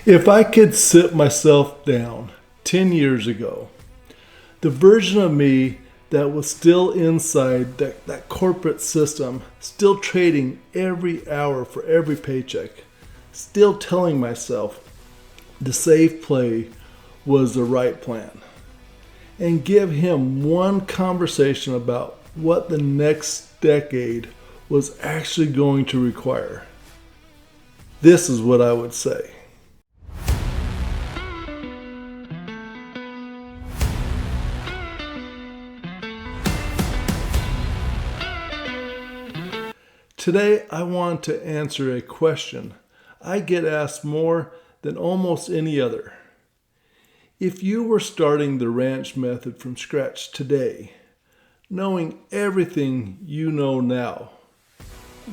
If I could sit myself down 10 years ago, the version of me that was still inside that corporate system, still trading every hour for every paycheck, still telling myself the safe play was the right plan, and give him one conversation about what the next decade was actually going to require, this is what I would say. Today, I want to answer a question I get asked more than almost any other. If you were starting the R.A.N.C.H method from scratch today, knowing everything you know now,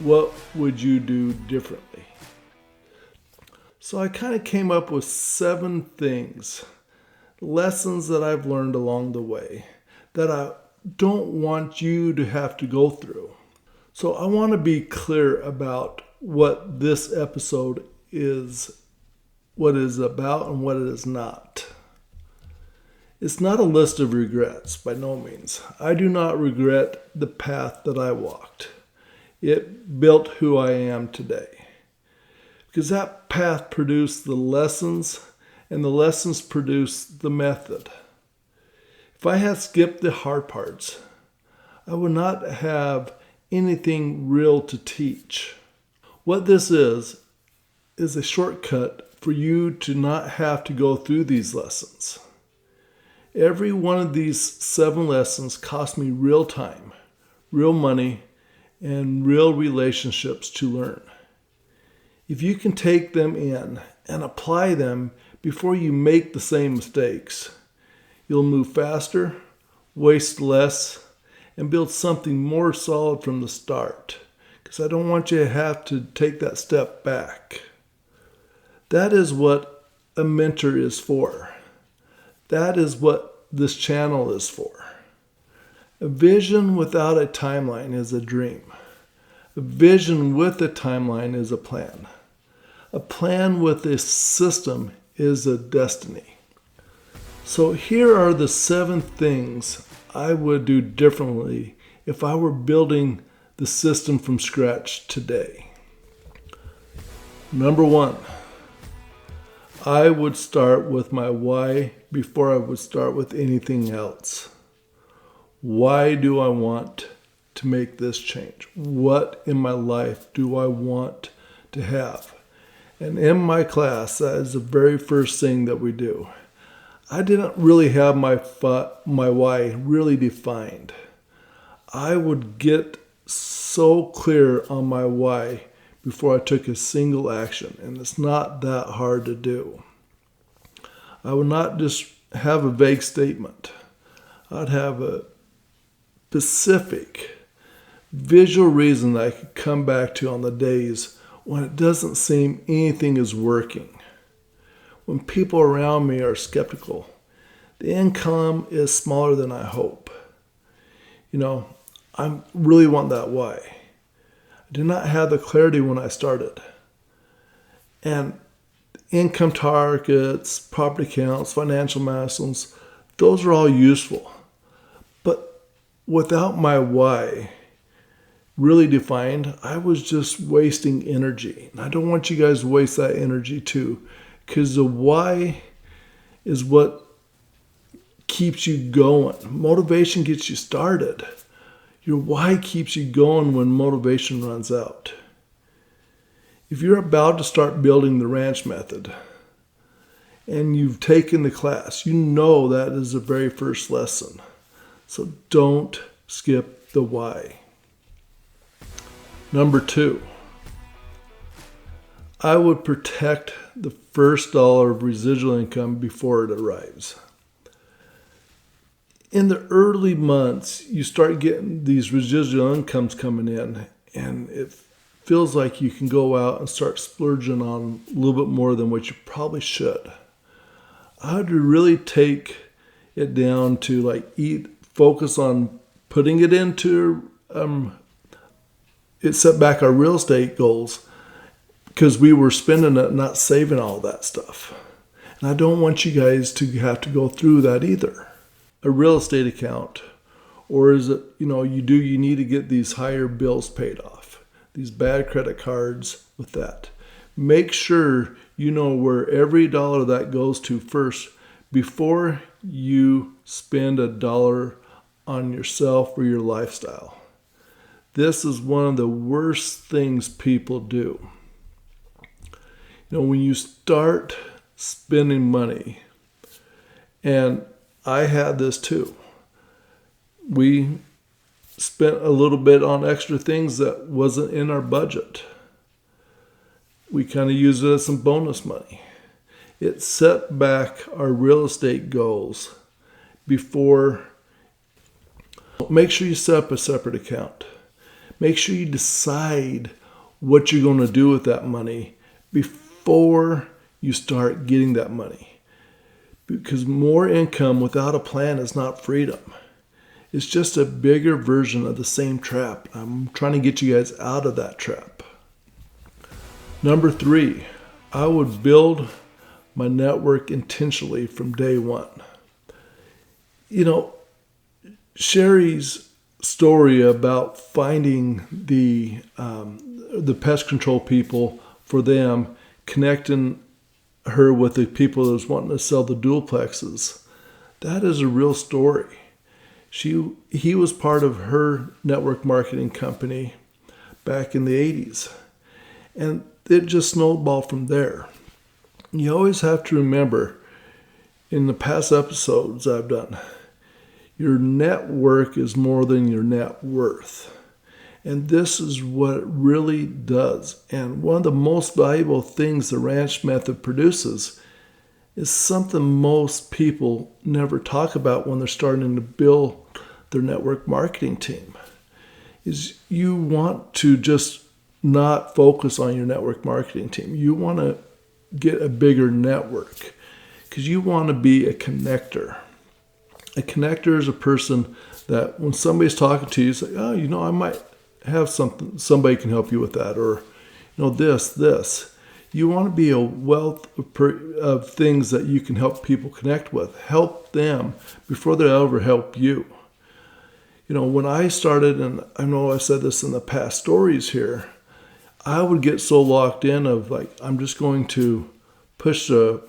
what would you do differently? So I kind of came up with 7 things, lessons that I've learned along the way that I don't want you to have to go through. So I want to be clear about what this episode is, what it is about and what it is not. It's not a list of regrets, by no means. I do not regret the path that I walked. It built who I am today. Because that path produced the lessons, and the lessons produced the method. If I had skipped the hard parts, I would not have anything real to teach. What this is a shortcut for you to not have to go through these lessons. Every one of these 7 lessons cost me real time, real money, and real relationships to learn. If you can take them in and apply them before you make the same mistakes, you'll move faster, waste less, and build something more solid from the start. Because I don't want you to have to take that step back. That is what a mentor is for. That is what this channel is for. A vision without a timeline is a dream. A vision with a timeline is a plan. A plan with a system is a destiny. So here are the 7 things I would do differently if I were building the system from scratch today. Number 1, I would start with my why before I would start with anything else. Why do I want to make this change? What in my life do I want to have? And in my class, that is the very first thing that we do. I didn't really have my why really defined. I would get so clear on my why before I took a single action, and it's not that hard to do. I would not just have a vague statement. I'd have a specific visual reason that I could come back to on the days when it doesn't seem anything is working. When people around me are skeptical, the income is smaller than I hope. I really want that why. I did not have the clarity when I started. And income targets, property counts, financial milestones, those are all useful. But without my why really defined, I was just wasting energy. And I don't want you guys to waste that energy too. Because the why is what keeps you going. Motivation gets you started. Your why keeps you going when motivation runs out. If you're about to start building the R.A.N.C.H method and you've taken the class, you know that is the very first lesson. So don't skip the why. Number 2. I would protect the first dollar of residual income before it arrives. In the early months, you start getting these residual incomes coming in, and it feels like you can go out and start splurging on a little bit more than what you probably should. I would really take it down to focus on putting it into, it set back our real estate goals, because we were spending it, not saving all that stuff. And I don't want you guys to have to go through that either. A real estate account, or is it, you need to get these higher bills paid off, these bad credit cards with that. Make sure you know where every dollar that goes to first before you spend a dollar on yourself or your lifestyle. This is one of the worst things people do. When you start spending money, and I had this too, we spent a little bit on extra things that wasn't in our budget. We kind of used it as some bonus money. It set back our real estate goals before. Make sure you set up a separate account. Make sure you decide what you're going to do with that money before you start getting that money. Because more income without a plan is not freedom. It's just a bigger version of the same trap. I'm trying to get you guys out of that trap. Number 3, I would build my network intentionally from day one. Sherry's story about finding the pest control people for them, connecting her with the people that was wanting to sell the duplexes, that is a real story. He was part of her network marketing company back in the 80s. And it just snowballed from there. You always have to remember, in the past episodes I've done, your network is more than your net worth. And this is what it really does. And one of the most valuable things the R.A.N.C.H method produces is something most people never talk about when they're starting to build their network marketing team. Is you want to just not focus on your network marketing team. You want to get a bigger network because you want to be a connector. A connector is a person that when somebody's talking to you, you say, I might have something, somebody can help you with that, or this. You want to be a wealth of things that you can help people connect with. Help them before they ever help you. When I started, and I know I've said this in the past stories here, I would get so locked in of I'm just going to push the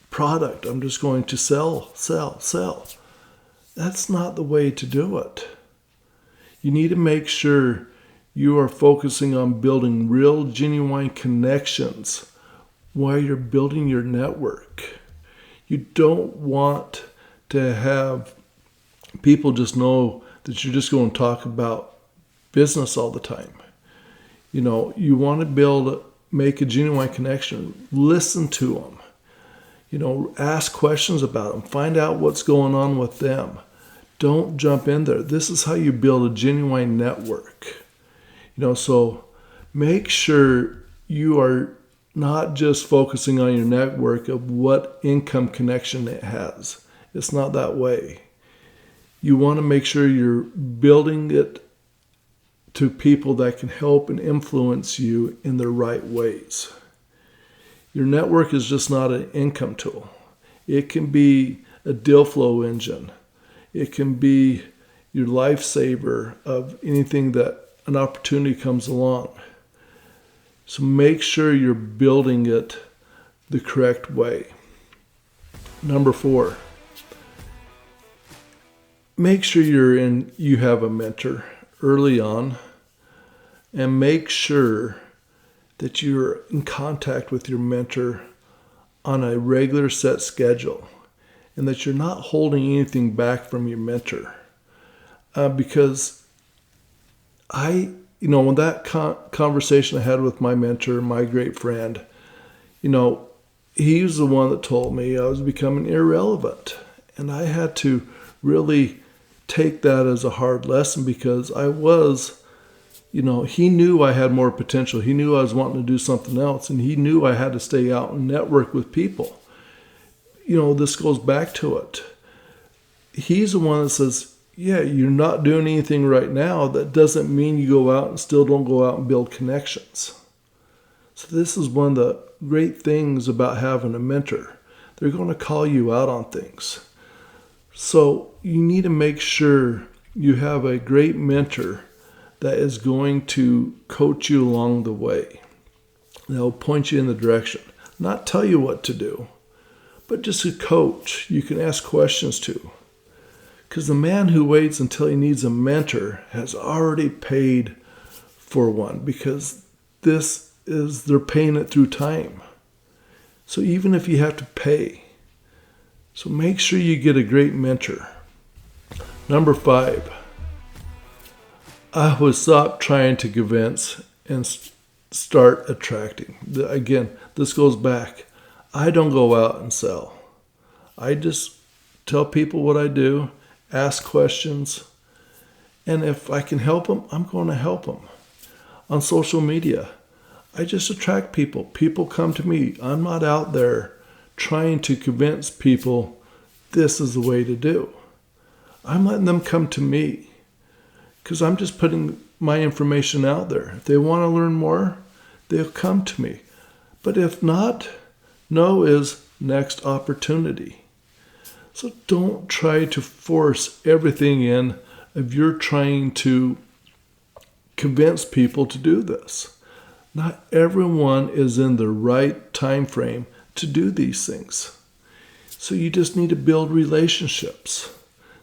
product. I'm just going to sell. That's not the way to do it. You need to make sure you are focusing on building real, genuine connections while you're building your network. You don't want to have people just know that you're just going to talk about business all the time. You want to make a genuine connection. Listen to them. Ask questions about them. Find out what's going on with them. Don't jump in there. This is how you build a genuine network. So make sure you are not just focusing on your network of what income connection it has. It's not that way. You want to make sure you're building it to people that can help and influence you in the right ways. Your network is just not an income tool. It can be a deal flow engine. It can be your lifesaver of anything that an opportunity comes along. So make sure you're building it the correct way. Number 4, make sure you have a mentor early on, and make sure that you're in contact with your mentor on a regular set schedule, and that you're not holding anything back from your mentor. Because when that conversation I had with my mentor, my great friend, he was the one that told me I was becoming irrelevant. And I had to really take that as a hard lesson, because I was, he knew I had more potential. He knew I was wanting to do something else, and he knew I had to stay out and network with people. This goes back to it. He's the one that says, yeah, you're not doing anything right now. That doesn't mean you go out and still don't go out and build connections. So this is one of the great things about having a mentor. They're going to call you out on things. So you need to make sure you have a great mentor that is going to coach you along the way. They'll point you in the direction, not tell you what to do, but just a coach you can ask questions to. Because the man who waits until he needs a mentor has already paid for one, because they're paying it through time. So even if you have to pay, so make sure you get a great mentor. Number 5, I would stop trying to convince and start attracting. Again, this goes back. I don't go out and sell. I just tell people what I do, ask questions, and if I can help them, I'm going to help them. On social media, I just attract people. People come to me. I'm not out there trying to convince people this is the way to do. I'm letting them come to me because I'm just putting my information out there. If they want to learn more, they'll come to me. But if not, no is next opportunity. So don't try to force everything in if you're trying to convince people to do this. Not everyone is in the right time frame to do these things. So you just need to build relationships.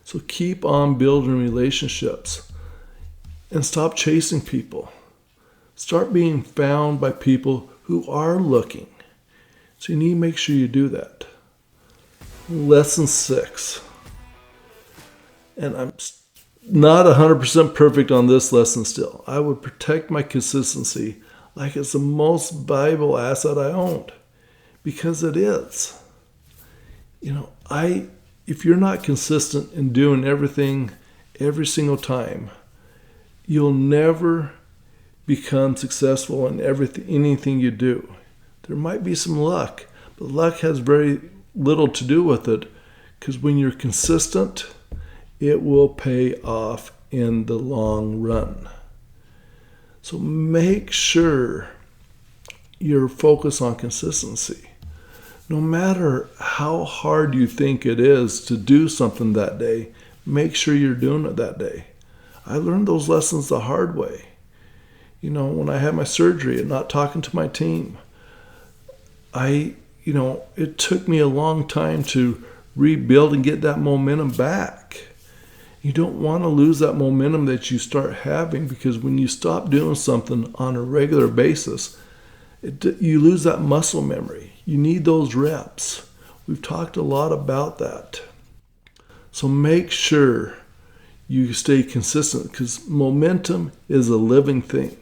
So keep on building relationships and stop chasing people. Start being found by people who are looking. So you need to make sure you do that. Lesson 6. And I'm not 100% perfect on this lesson still. I would protect my consistency like it's the most valuable asset I owned, because it is. If you're not consistent in doing everything every single time, you'll never become successful in anything you do. There might be some luck, but luck has very little to do with it, because when you're consistent, it will pay off in the long run. So make sure you're focused on consistency. No matter how hard you think it is to do something that day, make sure you're doing it that day. I learned those lessons the hard way. When I had my surgery and not talking to my team, it took me a long time to rebuild and get that momentum back. You don't want to lose that momentum that you start having, because when you stop doing something on a regular basis, you lose that muscle memory. You need those reps. We've talked a lot about that. So make sure you stay consistent, because momentum is a living thing.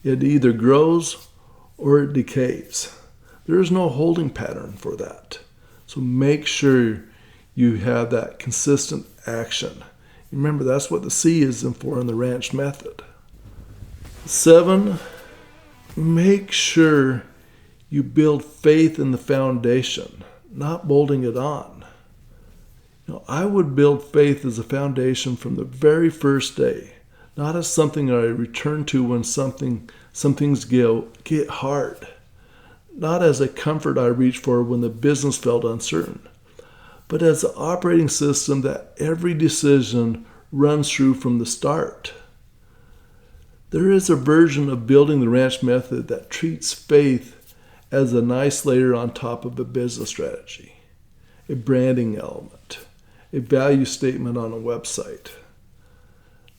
It either grows or it decays. There is no holding pattern for that. So make sure you have that consistent action. Remember, that's what the C is for in the R.A.N.C.H method. 7, make sure you build faith in the foundation, not bolting it on. I would build faith as a foundation from the very first day, not as something that I return to when some things get hard, not as a comfort I reach for when the business felt uncertain, but as an operating system that every decision runs through from the start. There is a version of building the R.A.N.C.H method that treats faith as a nice layer on top of a business strategy, a branding element, a value statement on a website.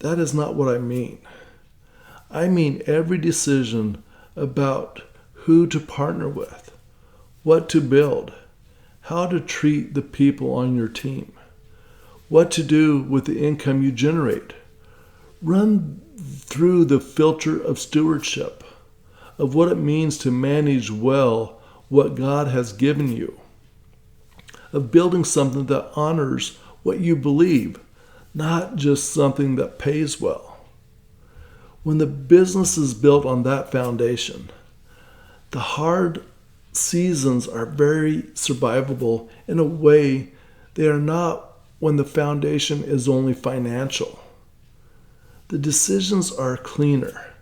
That is not what I mean. I mean every decision about who to partner with, what to build, how to treat the people on your team, what to do with the income you generate. Run through the filter of stewardship, of what it means to manage well what God has given you, of building something that honors what you believe, not just something that pays well. When the business is built on that foundation, the hard seasons are very survivable in a way they are not when the foundation is only financial. The decisions are cleaner.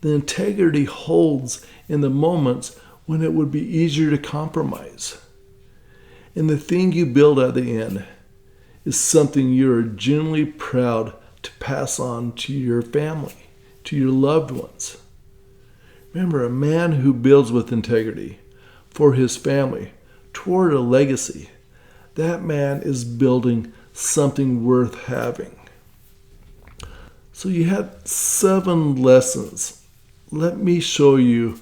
The integrity holds in the moments when it would be easier to compromise. And the thing you build at the end is something you are genuinely proud to pass on to your family, to your loved ones. Remember, a man who builds with integrity for his family toward a legacy, that man is building something worth having. So you had 7 lessons. Let me show you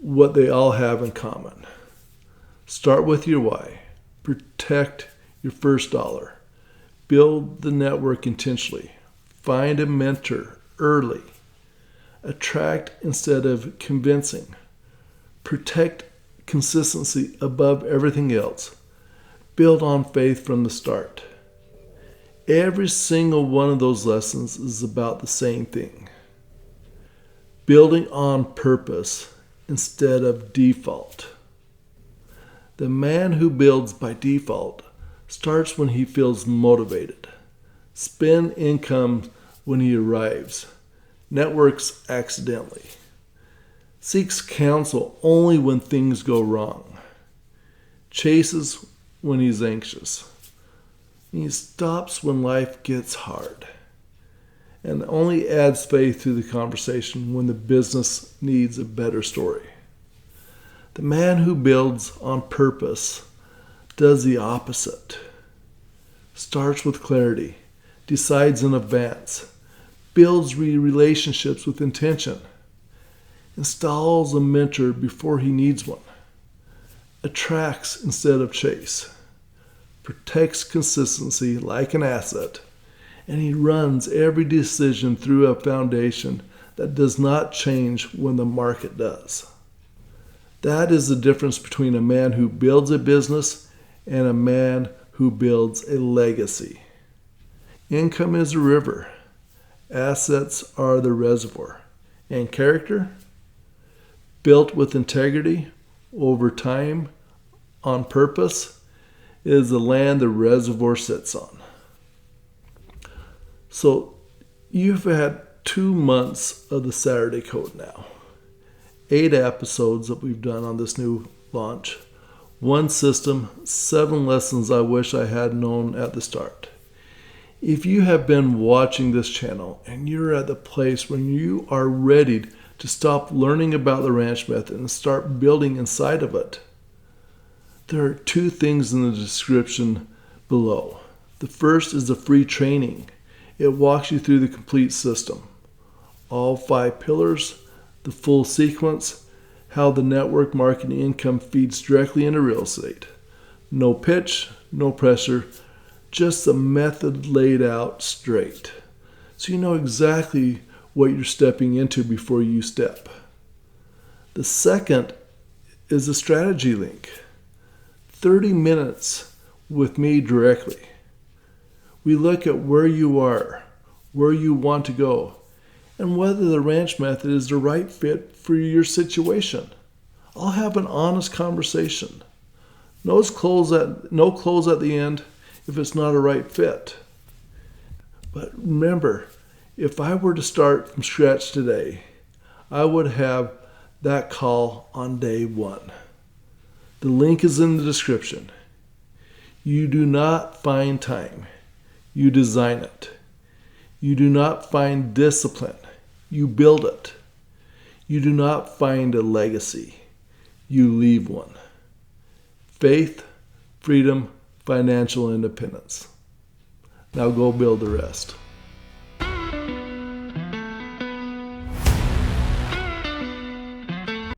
what they all have in common. Start with your why. Protect your first dollar. Build the network intentionally. Find a mentor early. Attract instead of convincing. Protect consistency above everything else. Build on faith from the start. Every single one of those lessons is about the same thing. Building on purpose instead of default. The man who builds by default starts when he feels motivated. Spend income when he arrives. Networks accidentally. Seeks counsel only when things go wrong. Chases when he's anxious. He stops when life gets hard. And only adds faith to the conversation when the business needs a better story. The man who builds on purpose does the opposite. Starts with clarity, decides in advance, builds relationships with intention, installs a mentor before he needs one, attracts instead of chase, protects consistency like an asset, and he runs every decision through a foundation that does not change when the market does. That is the difference between a man who builds a business and a man who builds a legacy. Income is a river. Assets are the reservoir. And character, built with integrity, over time, on purpose, is the land the reservoir sits on. So you've had 2 months of the Saturday Code now. 8 episodes that we've done on this new launch. 1 system, 7 lessons I wish I had known at the start. If you have been watching this channel and you're at the place when you are ready to stop learning about the R.A.N.C.H method and start building inside of it, there are 2 things in the description below. The first is the free training. It walks you through the complete system. All 5 pillars, the full sequence, how the network marketing income feeds directly into real estate. No pitch, no pressure, just the method laid out straight. So you know exactly what you're stepping into before you step. The second is a strategy link. 30 minutes with me directly. We look at where you are, where you want to go, and whether the R.A.N.C.H method is the right fit for your situation. I'll have an honest conversation. No close at the end if it's not a right fit. But remember, if I were to start from scratch today, I would have that call on day 1. The link is in the description. You do not find time. You design it. You do not find discipline. You build it. You do not find a legacy. You leave one. Faith, freedom, financial independence. Now go build the rest.